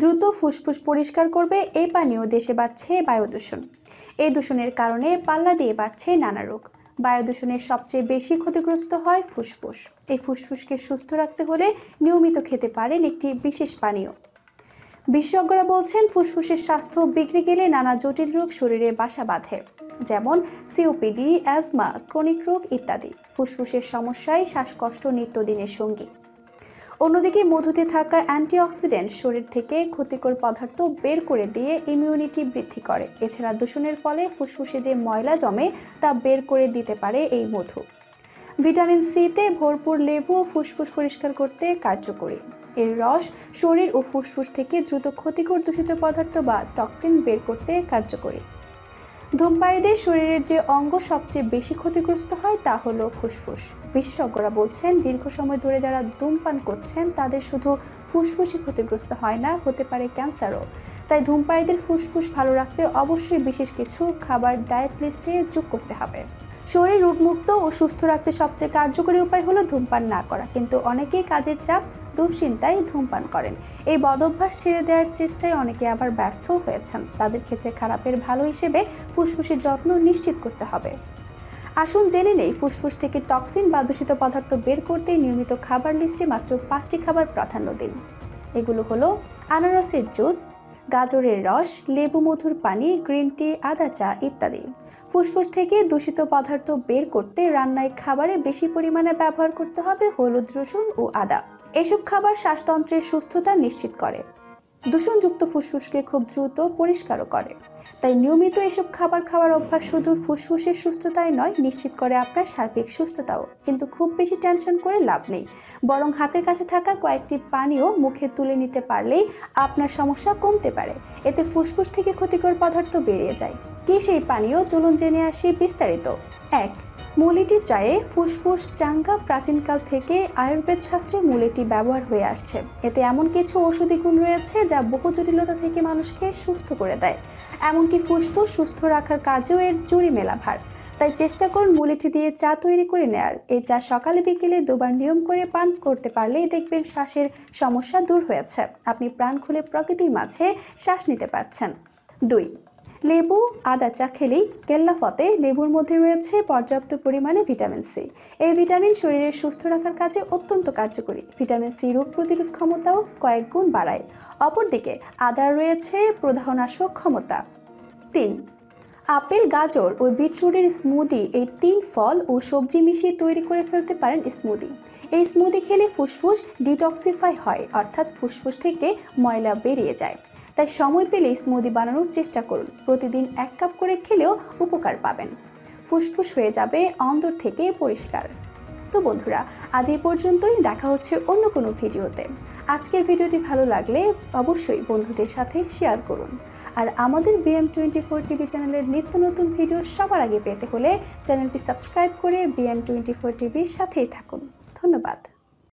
দ্রুত ফুসফুস পরিষ্কার করবে এই পানীয় দেশে বাড়ছে বায়ু দূষণ। এই দূষণের কারণে পাল্লা দিয়ে বাড়ছে নানা রোগ। বায়ু দূষণের সবচেয়ে বেশি ক্ষতিগ্রস্ত হয় ফুসফুস। এই ফুসফুসকে সুস্থ রাখতে হলে নিয়মিত খেতে পারেন একটি বিশেষ পানীয়। বিশেষজ্ঞরা বলছেন ফুসফুসের স্বাস্থ্য বিগড়ে গেলে নানা জটিল রোগ শরীরে বাসা বাঁধে, যেমন সিওপিডি, অ্যাজমা, ক্রনিক রোগ ইত্যাদি। ফুসফুসের সমস্যায় শ্বাসকষ্ট নিত্যদিনের সঙ্গী। অন্যদিকে মধুতে থাকা অ্যান্টিঅক্সিডেন্ট শরীর থেকে ক্ষতিকর পদার্থ বের করে দিয়ে ইমিউনিটি বৃদ্ধি করে। এছাড়া দূষণের ফলে ফুসফুসে যে ময়লা জমে তা বের করে দিতে পারে এই মধু। ভিটামিন সিতে ভরপুর লেবু ফুসফুস পরিষ্কার করতে কার্যকরী। এর রস শরীর ও ফুসফুস থেকে দ্রুত ক্ষতিকর দূষিত পদার্থ বা টক্সিন বের করতে কার্যকরী। ধূমপায়ীদের শরীরের যে অঙ্গ সবচেয়ে বেশি ক্ষতিগ্রস্ত হয় তা হলো ফুসফুস। বিশেষজ্ঞরা বলছেন দীর্ঘ সময় ধরে যারা ধূমপান করছেন তাদের শুধু ফুসফুসই ক্ষতিগ্রস্ত হয় না, হতে পারে ক্যান্সারও। তাই ধূমপায়ীদের ফুসফুস ভালো রাখতে অবশ্যই বিশেষ কিছু খাবার ডায়েট লিস্টে যোগ করতে হবে। শরীর রোগমুক্ত ও সুস্থ রাখতে সবচেয়ে কার্যকরী উপায় হলো ধূমপান না করা, কিন্তু অনেকেই কাজের চাপ, দুশ্চিন্তায় ধূমপান করেন। এই বদভ্যাস ছেড়ে দেওয়ার চেষ্টায় অনেকে আবার ব্যর্থ হয়েছেন। তাদের ক্ষেত্রে খারাপের ভালো হিসেবে ফুসফুসের যত্ন নিশ্চিত করতে হবে। আসুন জেনে নেই ফুসফুস থেকে টক্সিন বা দূষিত পদার্থ বের করতে নিয়মিত খাবার লিস্টে মাত্র 5টি খাবার প্রাধান্য দিন। এগুলো হলো আনারসের জুস, গাজরের রস, লেবু মধুর পানি, গ্রিন টি, আদা চা ইত্যাদি। ফুসফুস থেকে দূষিত পদার্থ বের করতে রান্নায় খাবারে বেশি পরিমাণে ব্যবহার করতে হবে হলুদ, রসুন ও আদা। এসব খাবার শ্বাসতন্ত্রের সুস্থতা নিশ্চিত করে। দূষণযুক্ত ফুসফুসকে খুব দ্রুত পরিষ্কারও করে। তাই নিয়মিত এসব খাবার খাওয়ার অভ্যাস শুধু ফুসফুসের সুস্থতাই নয়, নিশ্চিত করে আপনার সার্বিক সুস্থতাও। কিন্তু খুব বেশি টেনশন করে লাভ নেই, বরং হাতের কাছে থাকা কয়েকটি পানীয় মুখে তুলে নিতে পারলেই আপনার সমস্যা কমতে পারে। এতে ফুসফুস থেকে ক্ষতিকর পদার্থ বেরিয়ে যায়। কি সেই পানীয়, চলুন জেনে আসি বিস্তারিত। 1. মূলিটি চায়ে ফুসফুস চাঙ্গা। প্রাচীনকাল থেকে আয়ুর্বেদ শাস্ত্রে মূলিটি ব্যবহার হয়ে আসছে। এতে এমন কিছু ঔষধি গুণ রয়েছে যা বহু জটিলতা থেকে মানুষকে সুস্থ করে দেয়। এমনকি ফুসফুস সুস্থ রাখার কাজেও এর জুড়ি মেলা ভার। তাই চেষ্টা করুন মূলিটি দিয়ে চা তৈরি করে নেয়ার। এই চা সকালে বিকেলে দুবার নিয়ম করে পান করতে পারলেই দেখবেন শ্বাসের সমস্যা দূর হয়েছে। আপনি প্রাণ খুলে প্রকৃতির মাঝে শ্বাস নিতে পারছেন। 2. লেবু আদা চা খেলেই কেল্লাফতে। লেবুর মধ্যে রয়েছে পর্যাপ্ত পরিমাণে ভিটামিন সি। এই ভিটামিন শরীরের সুস্থ রাখার কাজে অত্যন্ত কার্যকরী। ভিটামিন সি রোগ প্রতিরোধ ক্ষমতাও কয়েক গুণ বাড়ায়। অপরদিকে আদার রয়েছে প্রদাহনাশক ক্ষমতা। 3. আপেল, গাজর ও বিটরুটের স্মুদি। এই 3 ফল ও সবজি মিশিয়ে তৈরি করে ফেলতে পারেন স্মুদি। এই স্মুদি খেলে ফুসফুস ডিটক্সিফাই হয়, অর্থাৎ ফুসফুস থেকে ময়লা বেরিয়ে যায়। তাই সময় পেলে স্মুদি বানানোর চেষ্টা করুন। প্রতিদিন 1 কাপ করে খেলেও উপকার পাবেন। ফুসফুস হয়ে যাবে অন্দর থেকে পরিষ্কার। তো বন্ধুরা, আজ এই পর্যন্তই। দেখা হচ্ছে অন্য কোনো ভিডিওতে। আজকের ভিডিওটি ভালো লাগলে অবশ্যই বন্ধুদের সাথে শেয়ার করুন। আর আমাদের BM24 টিভি চ্যানেলের নিত্য নতুন ভিডিও সবার আগে পেতে হলে চ্যানেলটি সাবস্ক্রাইব করে BM24 টিভির সাথেই থাকুন। ধন্যবাদ।